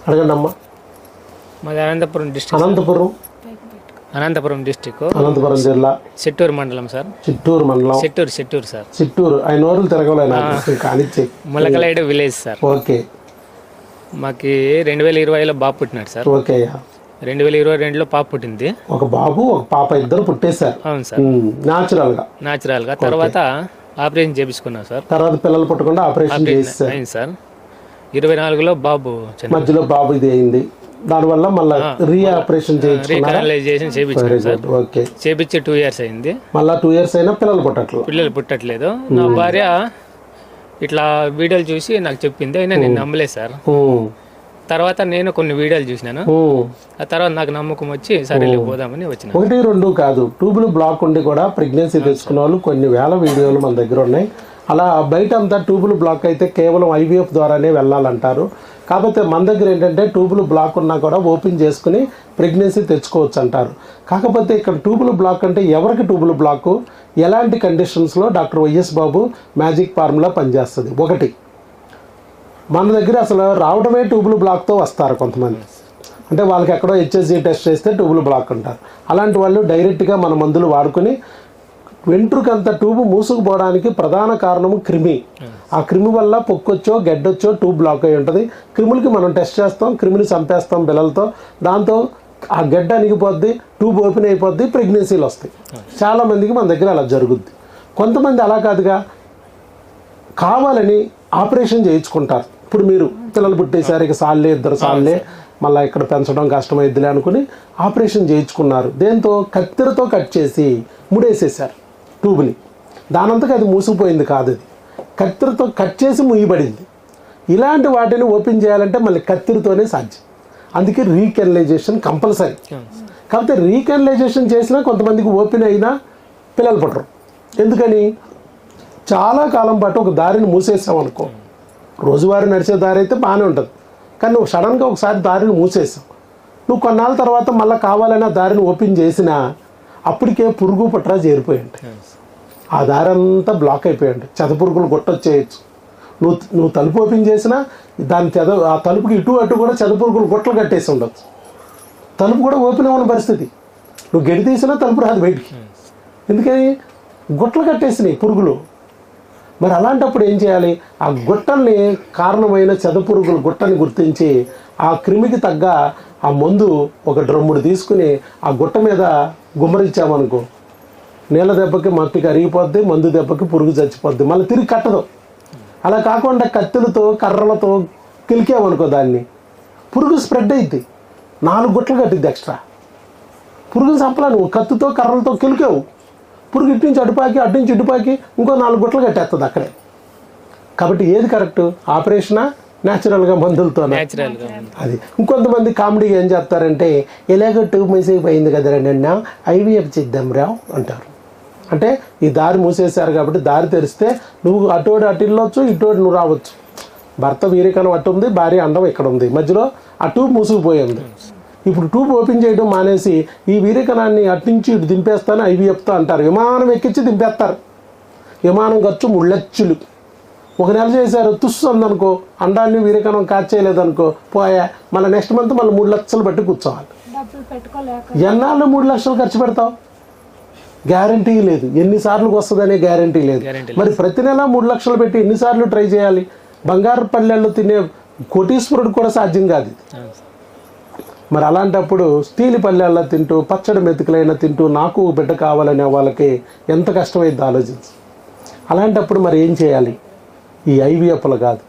అడగండి అమ్మా. మాది అనంతపురం డిస్టిక్. అనంతపురం డిస్టిక్, అనంతపురం జిల్లా, చిట్టూరు మండలం సార్. చిట్టూరు మండలం, చిట్టూరు సార్. చిట్టూరు ఆయన ఊర్లు తిరగలేనా కానిచ్చే ములకలైడు విలేజ్ సార్. ఓకే. మాకి 2020లో బాబు పుట్టినాడు సార్. ఓకే. 2022లో పాప పుట్టింది. ఒక బాబు ఒక పాప, ఇద్దరు పుట్టేశారు. అవును సార్. న్యాచురల్ గా. తర్వాత ఆపరేషన్ చేపించుకున్నాం సార్. తర్వాత పిల్లలు పుట్టకుండా ఆపరేషన్ అయింది సార్. 24లో బాబు మధ్యలో బాబు ఇది అయింది. దానివల్ల మళ్ళీ రీఆపరేషన్ రీకనలైజేషన్ చేయించుకున్నాం సార్. ఓకే. చేపించి 2 years అయింది. మళ్ళీ 2 years అయినా పిల్లలు పుట్టట్లేదు. నా భార్య ఇట్లా వీడియోలు చూసి నాకు చెప్పింది, అయినా నేను నమ్మలేదు సార్. తర్వాత నేను కొన్ని వీడియోలు చూసినాను. ఆ తర్వాత నాకు నమ్మకం వచ్చి సరే పోదామని వచ్చిన. 1, 2 కాదు, ట్యూబులు బ్లాక్ ఉండి కూడా ప్రెగ్నెన్సీ తెచ్చుకున్న వాళ్ళు కొన్ని వేల వీడియోలు మన దగ్గర ఉన్నాయి. అలా బయట అంతా ట్యూబులు బ్లాక్ అయితే కేవలం IVF ద్వారానే వెళ్ళాలంటారు. కాకపోతే మన దగ్గర ఏంటంటే ట్యూబులు బ్లాక్ ఉన్నా కూడా ఓపెన్ చేసుకుని ప్రెగ్నెన్సీ తెచ్చుకోవచ్చు అంటారు. కాకపోతే ఇక్కడ ట్యూబులు బ్లాక్ అంటే ఎవరికి ట్యూబులు బ్లాక్, ఎలాంటి కండిషన్స్లో డాక్టర్ వైఎస్ బాబు మ్యాజిక్ ఫార్ములా పనిచేస్తుంది. ఒకటి, మన దగ్గర అసలు రావడమే ట్యూబులు బ్లాక్తో వస్తారు కొంతమంది. అంటే వాళ్ళకి ఎక్కడో HSG టెస్ట్ చేస్తే ట్యూబులు బ్లాక్ అంటారు. అలాంటి వాళ్ళు డైరెక్ట్గా మన మందులు వాడుకొని వెంట్రుకంత ట్యూబ్ మూసుకుపోవడానికి ప్రధాన కారణము క్రిమి. ఆ క్రిమి వల్ల పొక్కొచ్చో గెడ్డొచ్చో ట్యూబ్ బ్లాక్ అయి ఉంటుంది. క్రిములకి మనం టెస్ట్ చేస్తాం, క్రిమిని చంపేస్తాం పిల్లలతో. దాంతో ఆ గెడ్డ అణిగిపోద్ది, ట్యూబ్ ఓపెన్ అయిపోద్ది, ప్రెగ్నెన్సీలు వస్తాయి. చాలామందికి మన దగ్గర అలా జరుగుద్ది. కొంతమంది అలా కాదుగా, కావాలని ఆపరేషన్ చేయించుకుంటారు. ఇప్పుడు మీరు పిల్లలు పుట్టేసారు, ఇక సాల్లే, 2 సాల్లే, మళ్ళీ ఇక్కడ పెంచడం కష్టమైద్దిలే అనుకుని ఆపరేషన్ చేయించుకున్నారు. దేంతో కత్తెరతో కట్ చేసి ముడేసేసారు ట్యూబ్ని. దానంతకు అది మూసుకుపోయింది కాదు, అది కత్తెరతో కట్ చేసి ముయ్యబడింది. ఇలాంటి వాటిని ఓపెన్ చేయాలంటే మళ్ళీ కత్తెరతోనే సాధ్యం. అందుకే రీకెనలైజేషన్ కంపల్సరీ. కాకపోతే రీకెనలైజేషన్ చేసినా కొంతమందికి ఓపెన్ అయినా పిల్లలు పుట్టరు. ఎందుకని? చాలా కాలం పాటు ఒక దారిని మూసేసాం అనుకో, రోజువారీ నడిచే దారి అయితే బాగానే ఉంటుంది, కానీ నువ్వు సడన్గా ఒకసారి దారిని మూసేసావు. నువ్వు కొన్నాళ్ళ తర్వాత మళ్ళీ కావాలన్నా దారిని ఓపెన్ చేసినా అప్పటికే పురుగు పుట్రా చేరిపోయి ఉంటాయి. ఆ దారి అంతా బ్లాక్ అయిపోయి ఉంటాయి. చెదపురుగులు గుట్టొచ్చేయచ్చు. నువ్వు తలుపు ఓపెన్ చేసినా దాని ఆ తలుపుకి ఇటు అటు కూడా చెదపురుగులు గుట్టలు కట్టేసి ఉండొచ్చు. తలుపు కూడా ఓపెన్ అవ్వని పరిస్థితి. నువ్వు గడి తీసినా తలుపు రాదు బయటికి. ఎందుకని? గుట్టలు కట్టేసినాయి పురుగులు. మరి అలాంటప్పుడు ఏం చేయాలి? ఆ గుట్టల్ని, కారణమైన చెదపురుగుల గుట్టని గుర్తించి ఆ క్రిమికి తగ్గ ఆ మందు ఒక డ్రమ్ముడు తీసుకుని ఆ గుట్ట మీద గుమ్మరించామనుకో, నీళ్ళ దెబ్బకి మట్టికి అరిగిపోద్ది, మందు దెబ్బకి పురుగు చచ్చిపోద్ది, మళ్ళీ తిరిగి కట్టదు. అలా కాకుండా కత్తులతో కర్రలతో కిలికామనుకో దాన్ని, పురుగు స్ప్రెడ్ అయింది, 4 గుట్టలు కట్టిద్ది ఎక్స్ట్రా. పురుగుని చంపలా, నువ్వు కత్తుతో కర్రలతో కిలికావు, పురుగు ఇటు నుంచి అటుపాకి, అటు నుంచి ఇటుపాకి ఇంకో 4 గుట్టలు కట్టేస్తుంది అక్కడే. కాబట్టి ఏది కరెక్ట్? ఆపరేషనా, న్యాచురల్గా మందులతోనే? అది. ఇంకొంతమంది కామెడీగా ఏం చేస్తారంటే, ఎలాగో ట్యూబ్ మూసిపోయింది కదరండి అన్న, IVF చేద్దాం రావు అంటారు. అంటే ఈ దారి మూసేశారు కాబట్టి దారి తెరిస్తే నువ్వు అటోడు అటు వెళ్ళొచ్చు, ఇటోడు నువ్వు రావచ్చు. భర్త వీరికనం అటు ఉంది, భార్య అండం ఇక్కడ ఉంది, మధ్యలో ఆ ట్యూబ్ మూసుకుపోయింది. ఇప్పుడు ట్యూబ్ ఓపెన్ చేయడం మానేసి ఈ వీరికణాన్ని అటు నుంచి ఇటు దింపేస్తాను IVFతో అంటారు. విమానం ఎక్కించి దింపేస్తారు. విమానం ఖర్చు 3 లక్షలు. 1 నెల చేశారు, తుస్సు అందనుకో, అండాన్ని వీరికణం కాచేయలేదనుకో, పోయా, మళ్ళీ నెక్స్ట్ మంత్ మళ్ళీ 3 లక్షలు పెట్టి కూర్చోవాలి. ఎన్నాళ్ళు 3 లక్షలు ఖర్చు పెడతావు? గ్యారంటీ లేదు. ఎన్నిసార్లు వస్తుందనే గ్యారంటీ లేదు. మరి ప్రతి నెల 3 లక్షలు పెట్టి ఎన్నిసార్లు ట్రై చేయాలి? బంగారు పల్లెల్లో తినే కోటీశ్వరుడు కూడా సాధ్యం కాదు. మరి అలాంటప్పుడు స్టీల్ పల్లెల్లో తింటూ, పచ్చడి మెతుకులైనా తింటూ నాకు బిడ్డ కావాలనే వాళ్ళకి ఎంత కష్టమైంది ఆలోచించి. అలాంటప్పుడు మరి ఏం చేయాలి? ఈ IVFలు కాదు,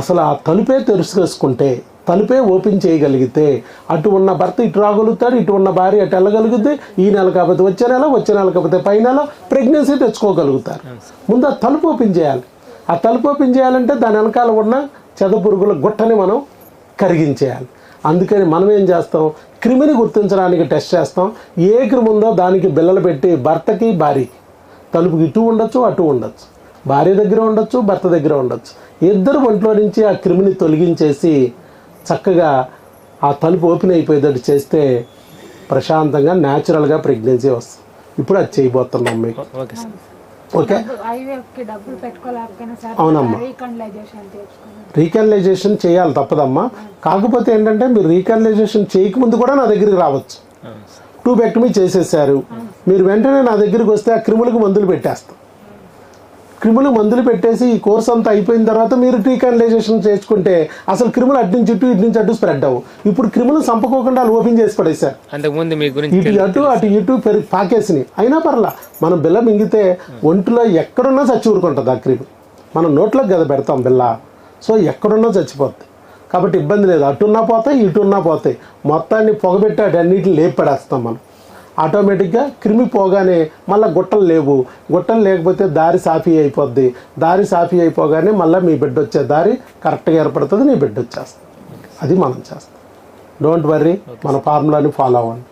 అసలు ఆ తలుపే తెరుచుకేసుకుంటే, తలుపే ఓపెన్ చేయగలిగితే అటు ఉన్న భర్త ఇటు రాగలుగుతాడు, ఇటు ఉన్న భార్య అటు వెళ్ళగలుగుద్ది. ఈ నెల కాకపోతే వచ్చే నెల, వచ్చే నెల కాకపోతే పై నెల ప్రెగ్నెన్సీ తెచ్చుకోగలుగుతారు. ముందు ఆ తలుపు ఓపెన్ చేయాలి. ఆ తలుపు ఓపెన్ చేయాలంటే దాని వెనకాల ఉన్న చెదపురుగుల గుట్టని మనం కరిగించేయాలి. అందుకని మనం ఏం చేస్తాం? క్రిమిని గుర్తించడానికి టెస్ట్ చేస్తాం. ఏ క్రిమి ఉందో దానికి బిళ్ళలు పెట్టి భర్తకి భార్యకి, తలుపుకి ఇటు ఉండొచ్చు, అటు ఉండొచ్చు, భార్య దగ్గర ఉండొచ్చు, భర్త దగ్గర ఉండొచ్చు, ఇద్దరు ఒంట్లో నుంచి ఆ క్రిమిని తొలగించేసి చక్కగా ఆ తలుపు ఓపెన్ అయిపోయేటట్టు చేస్తే ప్రశాంతంగా న్యాచురల్గా ప్రెగ్నెన్సీ వస్తుంది. ఇప్పుడు అది చేయబోతున్నాం మీకు. Okay sir. ఓకే ఐవీఎఫ్ కి డబ్బులు పెట్టుకోలేకపోయినా సార్ అవునమ్మా. రీకనలైజేషన్ చేసుకున్నాను. రీకనలైజేషన్ చేయాలి తప్పదమ్మా. కాకపోతే ఏంటంటే మీరు రీకనలైజేషన్ చేయకముందు కూడా నా దగ్గరికి రావచ్చు. ట్యూబెక్టమీ చేసేసారు, మీరు వెంటనే నా దగ్గరికి వస్తే ఆ క్రిములకు మందులు పెట్టేస్తాం. క్రిములు మందులు పెట్టేసి ఈ కోర్స్ అంతా అయిపోయిన తర్వాత మీరు రీకనలైజేషన్ చేసుకుంటే అసలు క్రిములు అటు నుంచి అటు స్ప్రెడ్ అవ్వు. ఇప్పుడు క్రిములు చంపుకోకుండా వాళ్ళు ఓపెన్ చేసి పడేశారు. అంతకుముందు మీ గురించి ఇటు పాకేసినాయి. అయినా పర్లా మనం బిల్ల మింగితే ఒంటిలో ఎక్కడున్నా చచ్చి ఊరుకుంటుంది ఆ క్రిమి. మనం నోట్లోకి కదా పెడతాం బిల్ల, సో ఎక్కడున్నా చచ్చిపోద్ది. కాబట్టి ఇబ్బంది లేదు. అటున్నా పోతాయి, ఇటున్నా పోతాయి. మొత్తాన్ని పొగబెట్టి అన్నిటిని లేపి పడేస్తాం మనం. ఆటోమేటిక్గా క్రిమి పోగానే మళ్ళీ గుట్టలు లేవు. గుట్టలు లేకపోతే దారి సాఫీ అయిపోద్ది. దారి సాఫీ అయిపోగానే మళ్ళీ మీ బిడ్డ వచ్చే దారి కరెక్ట్గా ఏర్పడుతుంది, నీ బిడ్డ వచ్చేస్తుంది. అది మనం చేస్తాం. డోంట్ వర్రీ, మన ఫార్ములాని ఫాలో అవ్వండి.